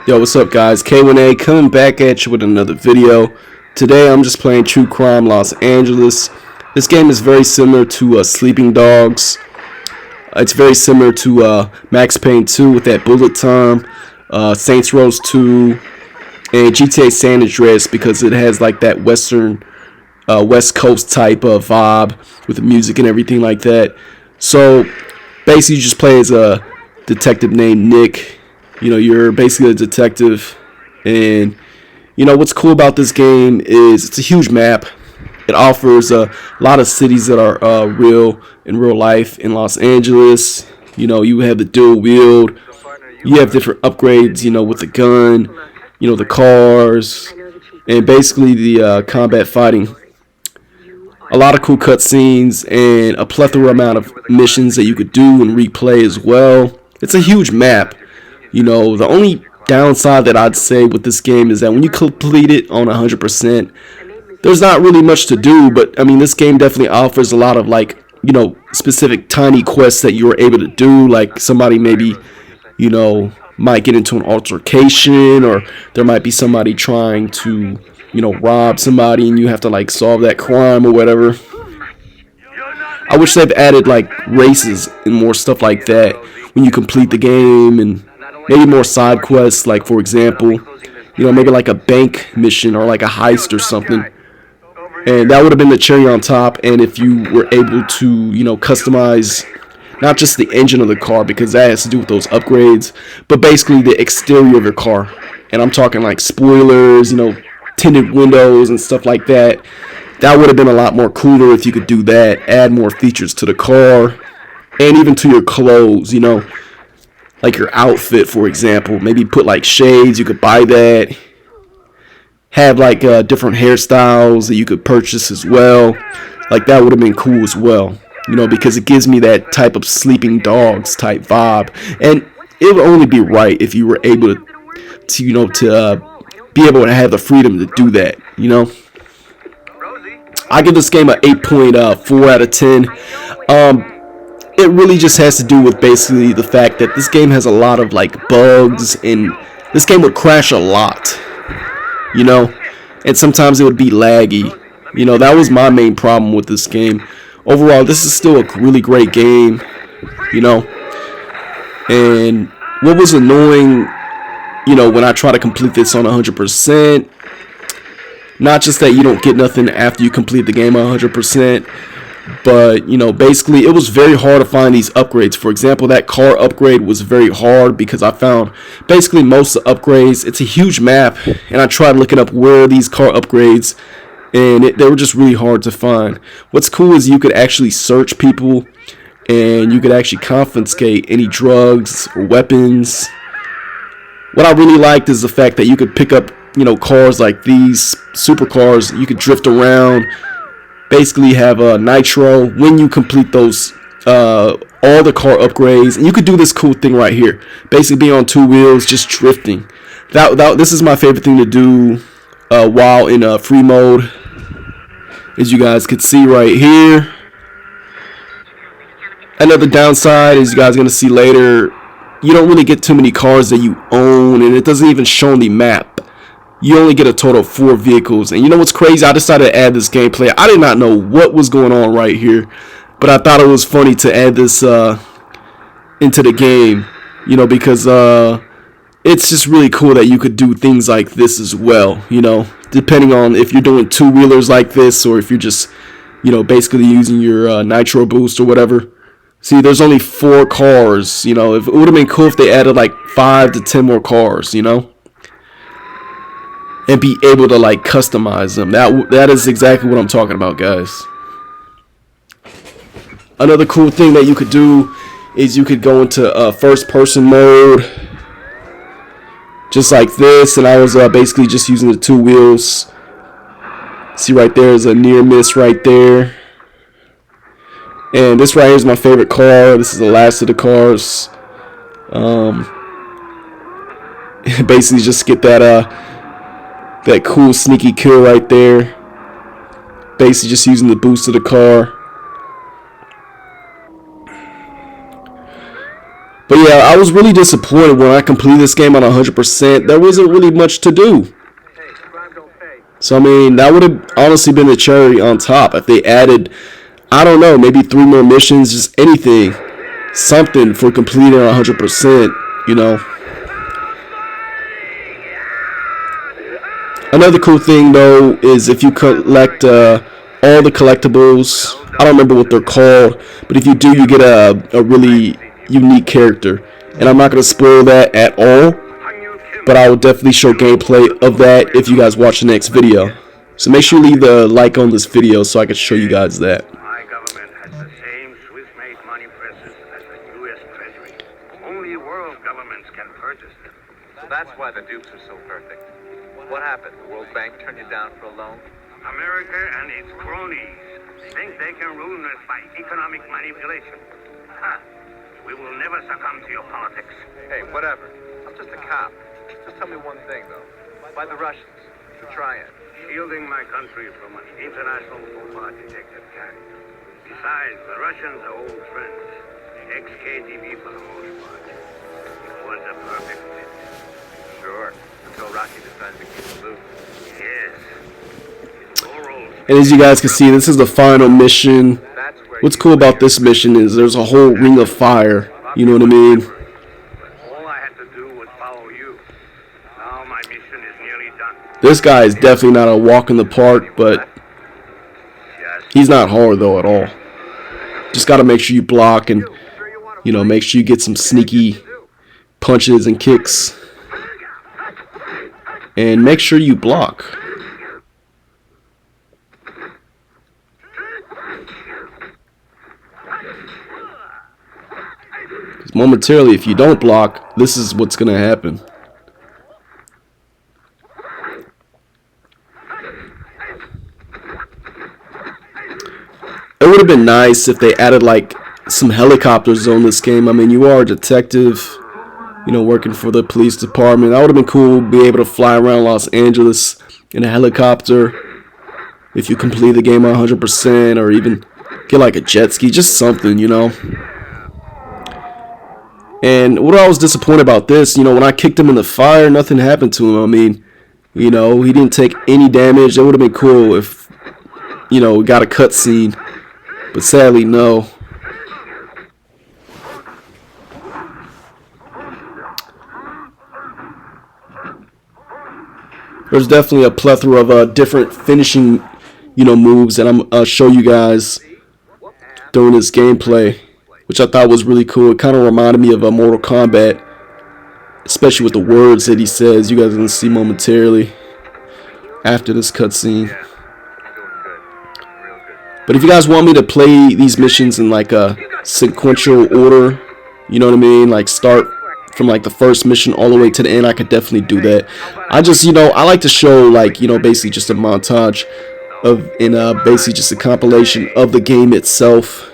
Yo, what's up guys? K1A coming back at you with another video. Today I'm just playing True Crime Los Angeles. This game is very similar to Sleeping Dogs. It's very similar to Max Payne 2 with that bullet time, Saints Row 2, and GTA San Andreas because it has like that western, West Coast type of vibe with the music and everything like that. So basically you just play as a detective named Nick. You know, you're basically a detective, and you know what's cool about this game is it's a huge map. It offers a lot of cities that are real in real life in Los Angeles. You know, you have the dual wield, you have different upgrades, you know, with the gun, you know, the cars, and basically the combat fighting. A lot of cool cutscenes and a plethora amount of missions that you could do and replay as well. It's a huge map. You know, the only downside that I'd say with this game is that when you complete it on 100%, there's not really much to do, but I mean, this game definitely offers a lot of, like, you know, specific tiny quests that you're able to do. Like somebody maybe, you know, might get into an altercation, or there might be somebody trying to, you know, rob somebody and you have to like solve that crime or whatever. I wish they've added like races and more stuff like that when you complete the game, and maybe more side quests, like for example, you know, maybe like a bank mission or like a heist or something. And that would have been the cherry on top. And if you were able to, you know, customize not just the engine of the car, because that has to do with those upgrades, but basically the exterior of your car. And I'm talking like spoilers, you know, tinted windows and stuff like that. That would have been a lot more cooler if you could do that, add more features to the car, and even to your clothes, you know. Like your outfit, for example, maybe put like shades, you could buy that. Have like different hairstyles that you could purchase as well. Like that would have been cool as well, you know, because it gives me that type of Sleeping Dogs type vibe. And it would only be right if you were able to you know, to be able to have the freedom to do that, you know. I give this game a 8.4 out of 10. It really just has to do with basically the fact that this game has a lot of like bugs, and this game would crash a lot, you know, and sometimes it would be laggy. You know, that was my main problem with this game. Overall, this is still a really great game, you know. And what was annoying, you know, when I try to complete this on 100%, not just that you don't get nothing after you complete the game 100%, but, you know, basically it was very hard to find these upgrades. For example, that car upgrade was very hard because I found basically most of the upgrades. It's a huge map, and I tried looking up where are these car upgrades, and they were just really hard to find. What's cool is you could actually search people, and you could actually confiscate any drugs or weapons. What I really liked is the fact that you could pick up, you know, cars like these supercars. You could drift around, basically have a nitro when you complete those all the car upgrades. And you could do this cool thing right here, basically be on two wheels just drifting. This is my favorite thing to do while in free mode, as you guys could see right here. Another downside, as you guys are going to see later, you don't really get too many cars that you own, and it doesn't even show on the map. You only get a total of 4 vehicles. And you know what's crazy? I decided to add this gameplay. I did not know what was going on right here, but I thought it was funny to add this into the game, you know, because it's just really cool that you could do things like this as well, you know, depending on if you're doing two-wheelers like this, or if you're just, you know, basically using your nitro boost or whatever. See, there's only 4 cars, you know. It would have been cool if they added like 5 to 10 more cars, you know, and be able to like customize them. That is exactly what I'm talking about, guys. Another cool thing that you could do is you could go into first person mode, just like this. And I was basically just using the 2 wheels. See right there is a near miss right there. And this right here is my favorite car. This is the last of the cars. Basically just get that cool sneaky kill right there. Basically just using the boost of the car. But yeah, I was really disappointed when I completed this game on 100%. There wasn't really much to do. So, I mean, that would have honestly been the cherry on top if they added, I don't know, maybe 3 more missions, just anything. Something for completing 100%, you know. Another cool thing, though, is if you collect all the collectibles, I don't remember what they're called, but if you do, you get a really unique character. And I'm not going to spoil that at all, but I will definitely show gameplay of that if you guys watch the next video. So make sure you leave a like on this video so I can show you guys that. My government has the same Swiss-made money presses as the U.S. Treasury. Only world governments can purchase them. So that's why the dupes are so perfect. What happened? The World Bank turned you down for a loan? America and its cronies think they can ruin us by economic manipulation. Ha! We will never succumb to your politics. Hey, whatever. I'm just a cop. Just tell me one thing, though. By the Russians, to try it. Shielding my country from an international faux pas detective carrier. Besides, the Russians are old friends. Ex-KGB for the most part. It was a perfect fit. Sure. Until Rocky decided to keep the loop. Yes. And as you guys can see, this is the final mission. What's cool about this mission is there's a whole ring of fire. You know what I mean? All I had to do was follow you. Now my mission is nearly done. This guy is definitely not a walk in the park, but he's not hard though at all. Just got to make sure you block and, you know, make sure you get some sneaky punches and kicks. And make sure you block. Because momentarily, if you don't block, this is what's going to happen. It would have been nice if they added like some helicopters on this game. I mean, you are a detective, you know, working for the police department. That would have been cool, be able to fly around Los Angeles in a helicopter if you complete the game 100%, or even get like a jet ski, just something, you know. And what I was disappointed about this, you know, when I kicked him in the fire, nothing happened to him. I mean, you know, he didn't take any damage. It would have been cool if, you know, we got a cutscene, but sadly, no. There's definitely a plethora of different finishing, you know, moves that I'm show you guys during this gameplay, which I thought was really cool. It kind of reminded me of a Mortal Kombat, especially with the words that he says. You guys are gonna see momentarily after this cutscene. But if you guys want me to play these missions in like a sequential order, you know what I mean, like start from like the first mission all the way to the end, I could definitely do that. I just, you know, I like to show like, you know, basically just a montage of, in basically just a compilation of the game itself.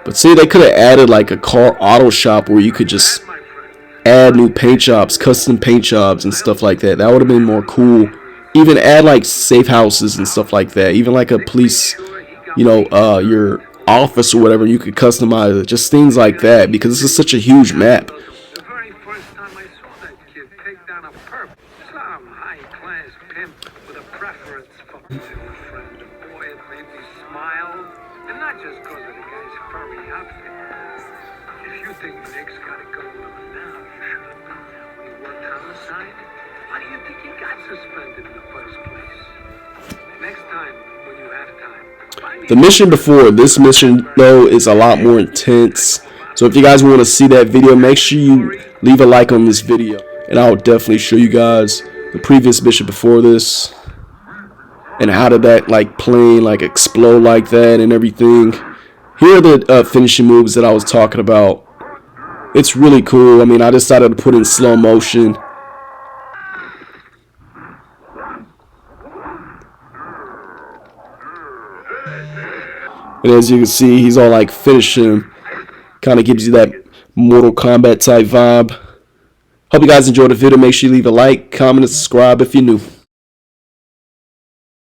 But see, they could have added like a car auto shop where you could just add new paint jobs, custom paint jobs and stuff like that. That would have been more cool. Even add like safe houses and stuff like that. Even like a police, you know, your office or whatever, you could customize it. Just things like that, because this is such a huge map. The very first time I saw that kid take down a perp, some high-class pimp with a preference for my friend. Boy, it made me smile. And not just because of the guy's furry outfit. If you think Nick's got it going on now, you should have known that when he worked homicide. Why do you think he got suspended in the first place? Next time, when you have time. The mission before this mission, though, is a lot more intense. So if you guys want to see that video, make sure you leave a like on this video. And I'll definitely show you guys the previous mission before this. And how did that like plane like explode like that and everything. Here are the finishing moves that I was talking about. It's really cool. I mean, I decided to put in slow motion. And as you can see, he's all like finishing. Kind of gives you that Mortal Kombat type vibe. Hope you guys enjoyed the video. Make sure you leave a like, comment, and subscribe if you're new.